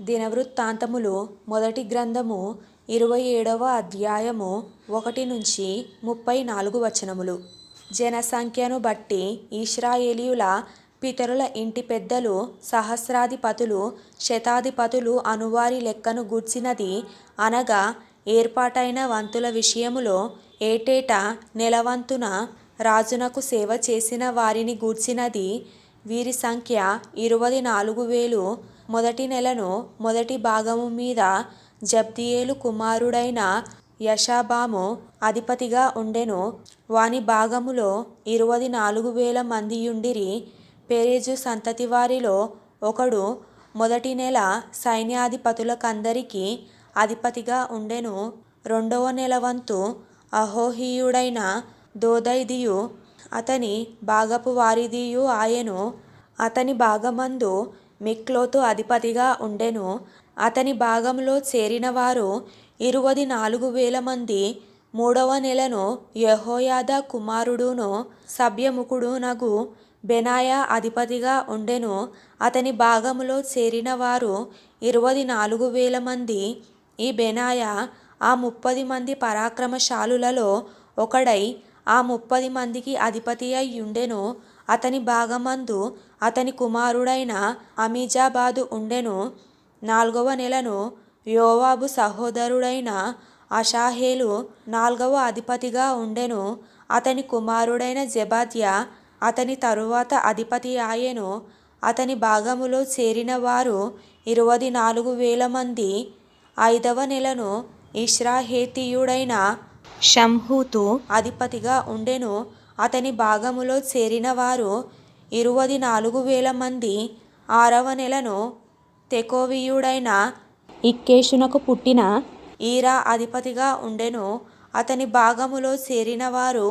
దినవృత్తాంతములు మొదటి గ్రంథము 27వ అధ్యాయము 1 నుంచి 34 వచనములు. జనసంఖ్యను బట్టి ఇశ్రాయేలీయుల పితరుల ఇంటి పెద్దలు, సహస్రాధిపతులు, శతాధిపతులు అనువారి లెక్కను గూర్చినది, అనగా ఏర్పాటైన వంతుల విషయములో ఏటేటా నెలవంతున రాజునకు సేవ చేసిన వారిని గూర్చినది. వీరి సంఖ్య 24,000. మొదటి నెలను మొదటి భాగము మీద జబ్దియేలు కుమారుడైన యషాబాము అధిపతిగా ఉండెను. వాని భాగములో 24,000 మందియుండిరి. పెరెజు సంతతి వారిలో ఒకడు మొదటి నెల సైన్యాధిపతులకందరికీ అధిపతిగా ఉండెను. రెండవ నెలవంతు అహోహీయుడైన దోదైదియు అతని భాగపు వారిదియు ఆయెను. అతని భాగమందు మిక్లోతు అధిపతిగా ఉండెను. అతని భాగంలో చేరినవారు 24,000 మంది. మూడవ నెలను యెహోయాదా కుమారుడును సభ్యముఖుడునగు బెనాయా అధిపతిగా ఉండెను. అతని భాగములో చేరినవారు 24,000 మంది. ఈ బెనాయా ఆ 30 మంది పరాక్రమశాలులలో ఒకడై ఆ 30 మందికి అధిపతి అయ్యుండెను. అతని భాగమందు అతని కుమారుడైన అమీజాబాదు ఉండెను. నాల్గవ నెలను యోవాబు సహోదరుడైన అషాహేలు 4వ అధిపతిగా ఉండెను. అతని కుమారుడైన జెబద్యా అతని తరువాత అధిపతి ఆయెను. అతని భాగములో చేరిన వారు 24,000 మంది. 5వ నెలను ఇశ్రాహేతీయుడైన షమ్హూతు అధిపతిగా ఉండెను. అతని భాగములో చేరిన వారు 24,000 మంది. 6వ నెలను తెకోవీయుడైన ఇక్కేషునకు పుట్టిన ఈరా అధిపతిగా ఉండెను. అతని భాగములో చేరిన వారు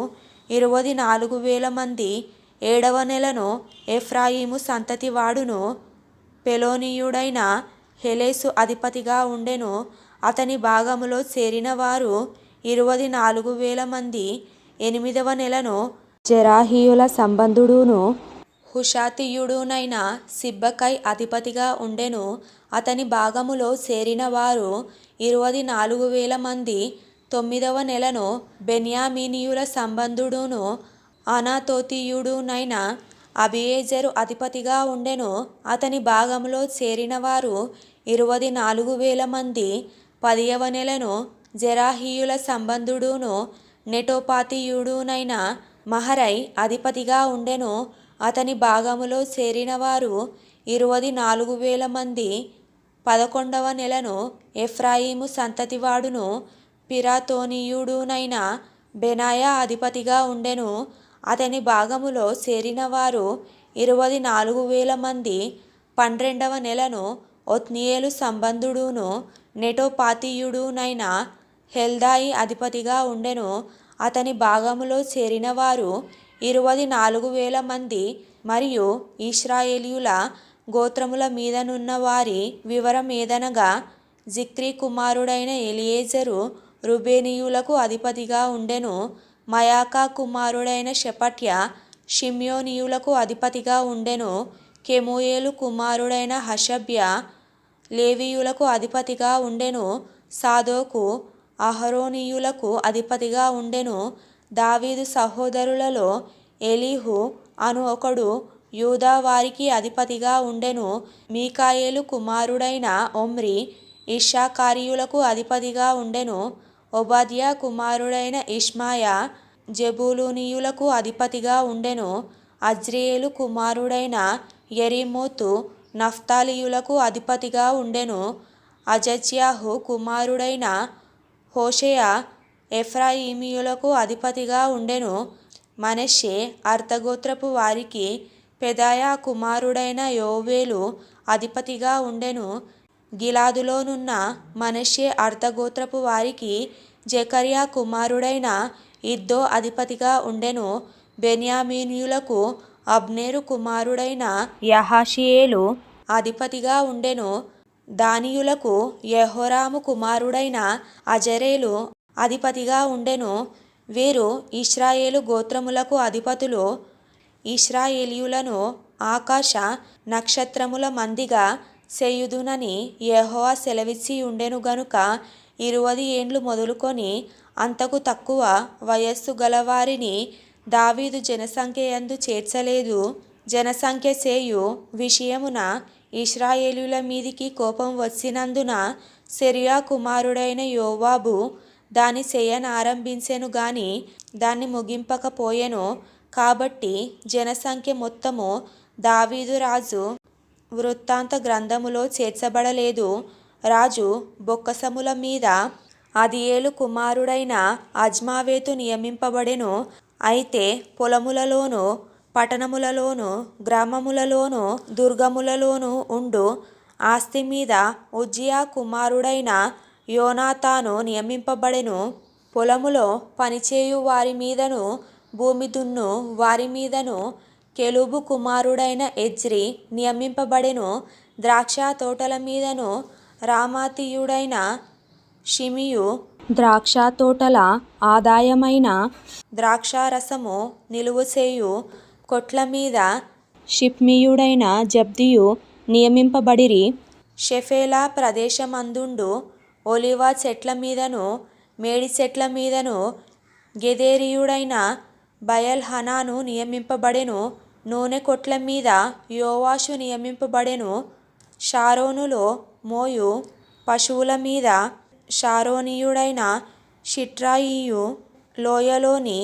24,000 మంది. 7వ నెలను ఎఫ్రాయిము సంతతి వాడును పెలోనీయుడైన హెలెసు అధిపతిగా ఉండెను. అతని భాగములో చేరిన వారు 24,000 మంది. 8వ నెలను జెరాహీయుల సంబంధుడును హుషాతీయుడునైన సిబ్బెకై అధిపతిగా ఉండెను. అతని భాగములో చేరిన వారు 24,000 మంది. 9వ నెలను బెన్యామీనీయుల సంబంధుడును అనాతోతీయుడునైన అబియేజెరు అధిపతిగా ఉండెను. అతని భాగములో చేరిన వారు 24,000 మంది. 10వ నెలను జెరాహీయుల సంబంధుడును నెటోపాతీయుడునైన మహరై అధిపతిగా ఉండెను. అతని భాగములో చేరిన వారు 24,000 మంది. 11వ నెలను ఎఫ్రాయిము సంతతి వాడును పిరాతోనీయుడునైన బెనాయా అధిపతిగా ఉండెను. అతని భాగములో చేరిన వారు 24,000 మంది. 12వ నెలను ఒత్నీయేలు సంబంధుడును నెటోపాతీయుడునైన హెల్దాయి అధిపతిగా ఉండెను. అతని భాగములో చేరిన వారు 24,000 మంది. మరియు ఇశ్రాయేలీయుల గోత్రముల మీదనున్న వారి వివరమేదనగా, జిక్రీ కుమారుడైన ఎలియేజరు రూబేనీయులకు అధిపతిగా ఉండెను. మయాకా కుమారుడైన షెఫట్య షిమ్యోనీయులకు అధిపతిగా ఉండెను. కెమూయేలు కుమారుడైన హషబ్య లేవీయులకు అధిపతిగా ఉండెను. సాదోకు అహరోనీయులకు అధిపతిగా ఉండెను. దావీదు సహోదరులలో ఎలీహు అను ఒకడు యూదా వారికి అధిపతిగా ఉండెను. మీకాయేలు కుమారుడైన ఒమ్రి ఇశ్శాఖారీయులకు అధిపతిగా ఉండెను. ఓబద్యా కుమారుడైన ఇష్మాయా జెబూలూనీయులకు అధిపతిగా ఉండెను. అజ్రియేలు కుమారుడైన యెరీమోతు నఫ్తాలీయులకు అధిపతిగా ఉండెను. అజజ్యాహు కుమారుడైన హోషేయ ఎఫ్రాయిమీయులకు అధిపతిగా ఉండెను. మనష్షే అర్థగోత్రపు వారికి పెదాయా కుమారుడైన యోవేలు అధిపతిగా ఉండెను. గిలాదులోనున్న మనష్షే అర్థగోత్రపు వారికి జెకర్యా కుమారుడైన ఇద్దో అధిపతిగా ఉండెను. బెన్యామీనీయులకు అబ్నేరు కుమారుడైన యహాషియేలు అధిపతిగా ఉండెను. దానీయులకు యెహోరాము కుమారుడైన అజరేలు అధిపతిగా ఉండెను. వీరు ఇశ్రాయేలు గోత్రములకు అధిపతులు. ఇశ్రాయేలీయులను ఆకాశ నక్షత్రముల మందిగా చేయుదునని యెహోవా సెలవిచ్చి ఉండెను గనుక 20 ఏండ్లు మొదలుకొని అంతకు తక్కువ వయస్సు గలవారిని దావీదు జనసంఖ్యయందు చేర్చలేదు. జనసంఖ్య చేయు విషయమున ఇశ్రాయేలీయుల మీదికి కోపం వచ్చినందున సెరూయా కుమారుడైన యోవాబు దాని చేయనారంభించెను గాని దాన్ని ముగింపకపోయెను. కాబట్టి జనసంఖ్య మొత్తము దావీదు రాజు వృత్తాంత గ్రంథములో చేర్చబడలేదు. రాజు బొక్కసముల మీద అదియేలు కుమారుడైన అజ్మావేతు నియమింపబడెను. అయితే పొలములలోను పట్టణములలోను గ్రామములలోను దుర్గములలోను ఉండు ఆస్తి మీద ఉజ్జియా కుమారుడైన యోనాతాను నియమింపబడెను. పొలములో పనిచేయు వారి మీదను భూమి దున్ను వారి మీదను కెలూబు కుమారుడైన ఎజ్రీ నియమింపబడెను. ద్రాక్ష తోటల మీదను రామాతీయుడైన షిమియు ద్రాక్ష తోటల ఆదాయమైన ద్రాక్షారసము నిలువచేయు కొట్ల మీద షిప్మీయుడైన జబ్దియు నియమింపబడిరి. షెఫేలా ప్రదేశమందుండు ఒలీవ చెట్ల మీదను మేడి చెట్ల మీదను గెదేరీయుడైన బయల్ హనాను నియమింపబడెను. నూనె కొట్ల మీద యోవాషు నియమింపబడెను. షారోనులో మోయు పశువుల మీద షారోనీయుడైన షిట్రాయియు లోయలోని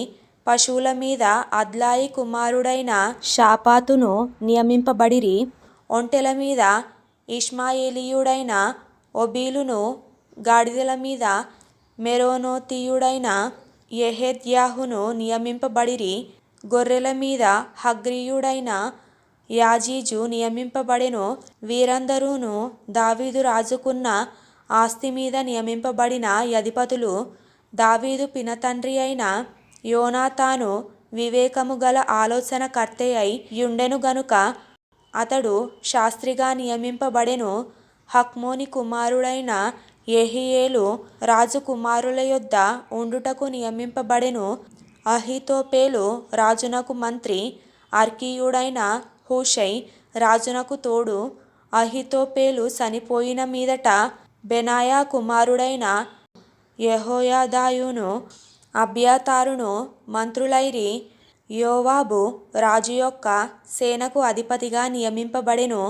పశువుల మీద అద్లాయి కుమారుడైన షాపాతును నియమింపబడిరి. ఒంటెల మీద ఇష్మాయేలీయుడైన ఓబీలును గాడిదల మీద మెరోనోతీయుడైన యెహెద్యాహును నియమింపబడిరి. గొర్రెల మీద హగ్రీయుడైన యాజీజు నియమింపబడెను. వీరందరూను దావీదు రాజుకున్న ఆస్తి మీద నియమింపబడిన అధిపతులు. దావీదు పినతండ్రి అయిన యోనాతాను వివేకము గల ఆలోచన కర్తయై యుండెను గనుక అతడు శాస్త్రిగా నియమింపబడెను. హక్మోని కుమారుడైన యెహీయేలు రాజు కుమారుల యొద్ద ఉండుటకు నియమింపబడెను. అహీతోపెలు రాజునకు మంత్రి, అర్కీయుడైన హూషై రాజునకు తోడు. అహీతోపెలు చనిపోయిన మీదట బెనాయా కుమారుడైన యెహోయాదాయును అబ్యాతారును మంత్రులైరి. యోవాబు రాజు యొక్క సేనకు అధిపతిగా నియమింపబడెను.